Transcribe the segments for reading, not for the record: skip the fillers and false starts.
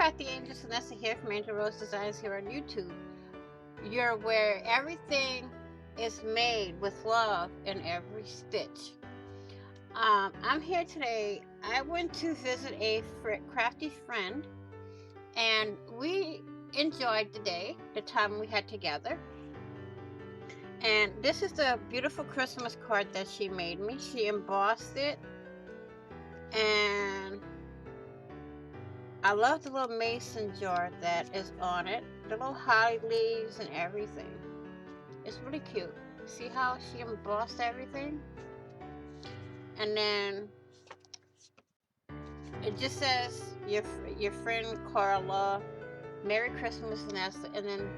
Crafty Angel Vanessa here from Angel Rose Designs here on YouTube. You're where everything is made with love in every stitch. I'm here today. I went to visit a crafty friend, and we enjoyed the time we had together. And this is the beautiful Christmas card that she made me. She embossed it, and I love the little mason jar that is on it, the little holly leaves and everything. It's really cute. See how she embossed everything? And then it just says your friend Carla, Merry Christmas, Vanessa, and then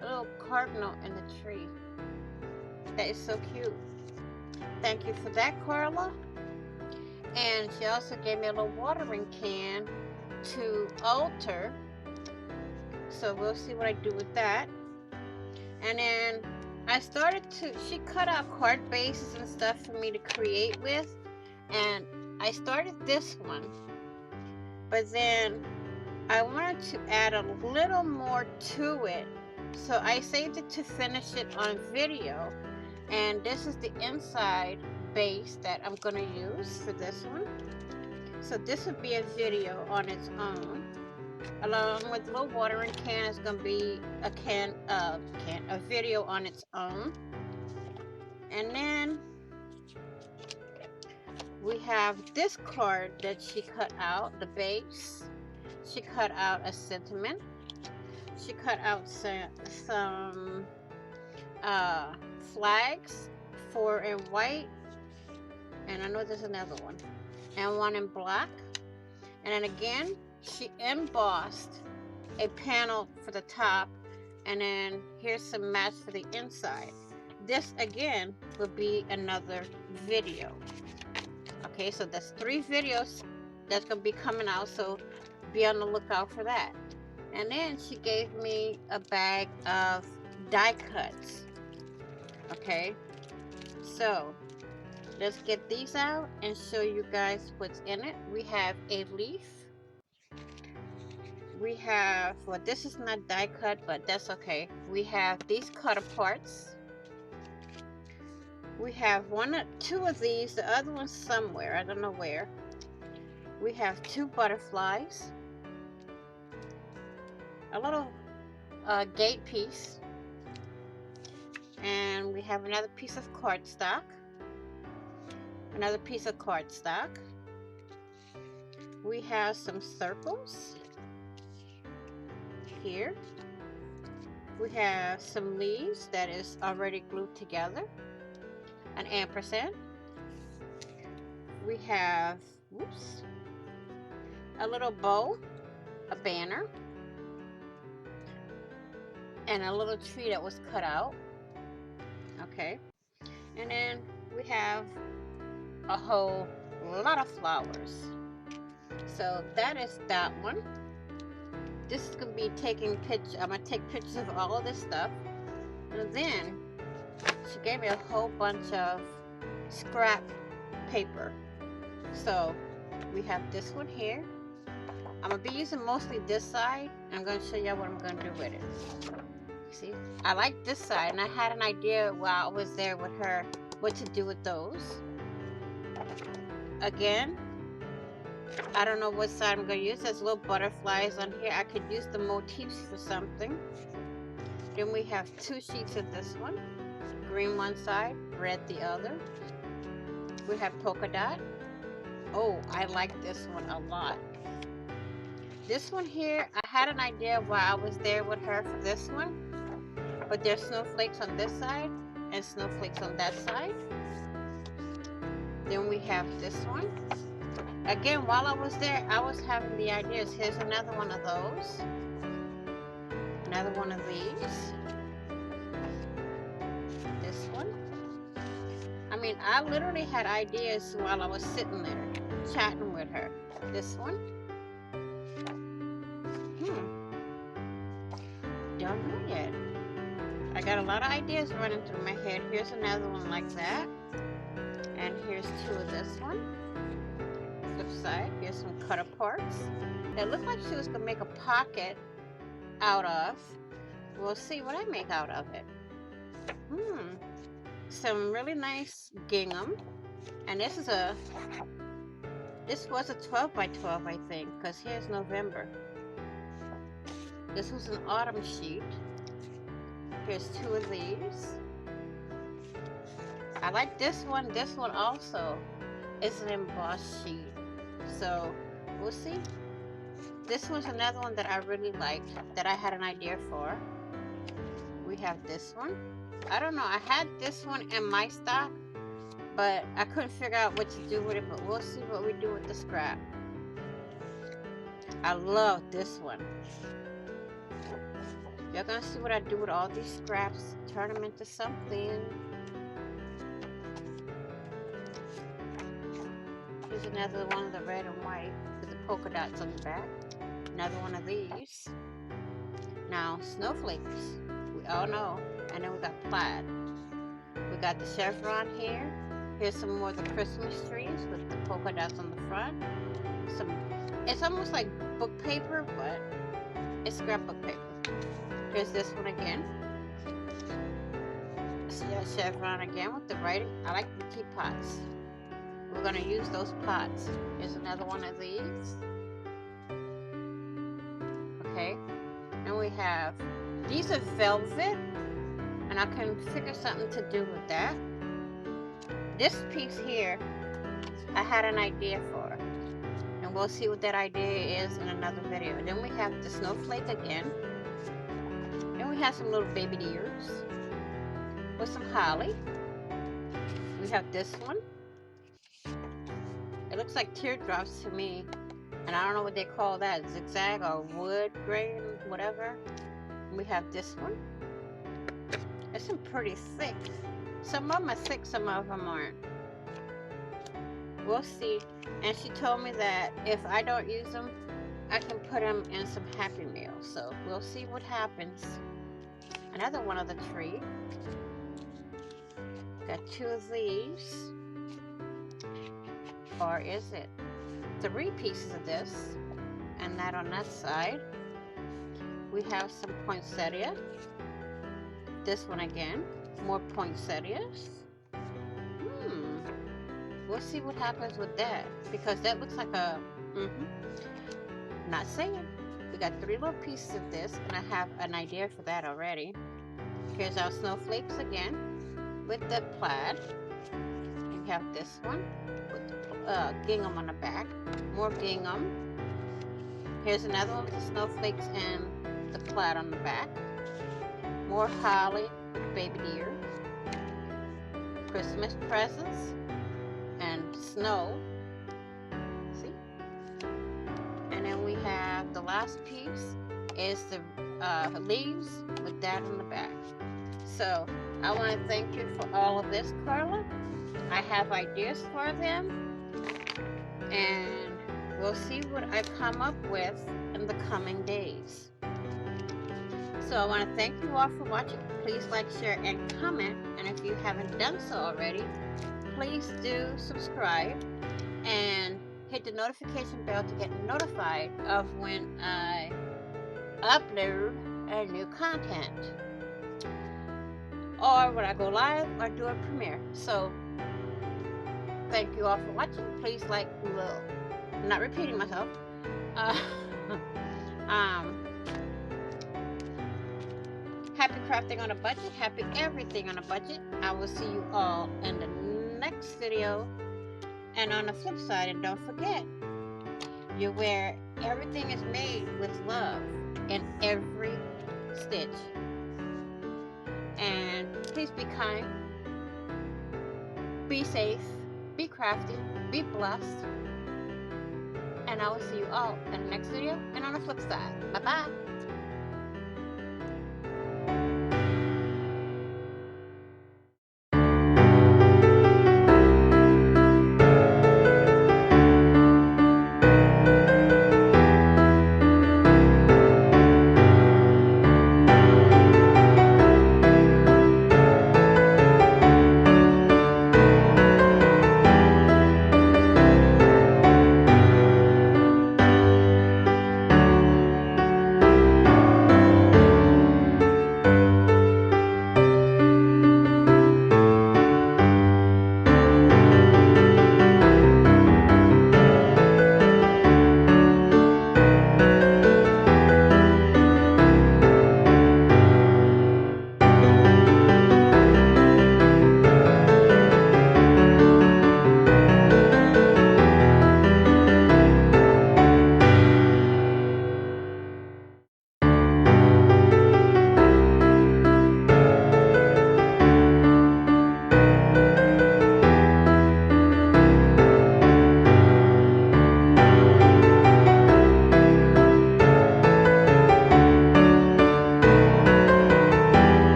a little cardinal in the tree. That is so cute. Thank you for that, Carla. And she also gave me a little watering can to alter. So we'll see what I do with that. And then I started she cut out card bases and stuff for me to create with. And I started this one. But then I wanted to add a little more to it. So I saved it to finish it on video. And this is the inside base that I'm going to use for this one. So this would be a video on its own. Along with the little watering can is going to be a video on its own. And then we have this card that she cut out, the base. She cut out a sentiment. She cut out some flags, 4 in white, and I know there's another one, and 1 in black. And then again, she embossed a panel for the top, and then here's some mats for the inside. This again will be another video. Okay, so that's 3 videos that's gonna be coming out, so be on the lookout for that. And then she gave me a bag of die cuts. Okay, so let's get these out and show you guys what's in it. We have a leaf. We have, well, this is not die cut, but that's okay. We have these cut aparts. We have 2 of these, the other one's somewhere, I don't know where. We have 2 butterflies, a little gate piece, and we have another piece of cardstock, another piece of cardstock. We have some circles here. We have some leaves that is already glued together, an ampersand. We have, whoops, a little bow, a banner, and a little tree that was cut out. Okay, and then we have a whole lot of flowers. So that is that one. This is gonna be taking pictures. I'm gonna take pictures of all of this stuff. And then she gave me a whole bunch of scrap paper. So we have this one here. I'm gonna be using mostly this side. I'm gonna show you what I'm gonna do with it. See, I like this side, and I had an idea while I was there with her what to do with those. Again, I don't know what side I'm gonna use. There's little butterflies on here. I could use the motifs for something. Then we have 2 sheets of this one. Green one side, red the other. We have polka dot. Oh, I like this one a lot. This one here, I had an idea while I was there with her for this one. But there's snowflakes on this side and snowflakes on that side. Then we have this one. Again, while I was there, I was having the ideas. Here's another one of those. Another one of these. This one. I mean, I literally had ideas while I was sitting there chatting with her. This one. Don't know yet. I got a lot of ideas running through my head. Here's another one like that. And here's 2 of this one. Flip side. Here's some cutter parts that looked like she was gonna make a pocket out of. We'll see what I make out of it. Some really nice gingham, and this was a 12 by 12, I think, because here's November. This was an autumn sheet. Here's 2 of these. I like this one. This one also is an embossed sheet. So we'll see. This was another one that I really liked, that I had an idea for. We have this one. I don't know. I had this one in my stock, but I couldn't figure out what to do with it. But we'll see what we do with the scrap. I love this one. You're gonna see what I do with all these scraps. Turn them into something. Here's another one of the red and white with the polka dots on the back. Another one of these. Now, snowflakes. We all know. And then we got plaid. We got the chevron here. Here's some more of the Christmas trees with the polka dots on the front. It's almost like book paper, but it's scrapbook paper. Here's this one again. See that chevron again with the writing. I like the teapots. We're going to use those pots. Here's another one of these. Okay. And we have, these are velvet. And I can figure something to do with that. This piece here, I had an idea for. And we'll see what that idea is in another video. Then we have the snowflake again. Then we have some little baby deers with some holly. We have this one. It looks like teardrops to me. And I don't know what they call that. Zigzag or wood grain, whatever. We have this one. It's pretty thick. Some of them are thick, some of them aren't. We'll see. And she told me that if I don't use them, I can put them in some Happy Meals. So we'll see what happens. Another one of the tree. Got 2 of these. Or is it 3 pieces of this? And that on that side. We have some poinsettia. This one again. More poinsettias. We'll see what happens with that. Because that looks like a... Not saying. We got 3 little pieces of this. And I have an idea for that already. Here's our snowflakes again. With the plaid. We have this one. With the gingham on the back. More gingham. Here's another one with the snowflakes and the plaid on the back. More holly with baby deer. Christmas presents. And snow. See? And then we have the last piece is the leaves with that on the back. So I want to thank you for all of this, Carla. I have ideas for them. And we'll see what I come up with in the coming days. So I want to thank you all for watching. Please like, share, and comment. And if you haven't done so already, please do subscribe and hit the notification bell to get notified of when I upload a new content. Or when I go live or do a premiere. So thank you all for watching. Please like, I'm not repeating myself. Happy crafting on a budget. Happy everything on a budget. I will see you all in the next video. And on the flip side, and don't forget, you're where everything is made with love in every stitch. And please be kind, be safe, be crafty, be blessed. And I will see you all in the next video and on the flip side. Bye-bye.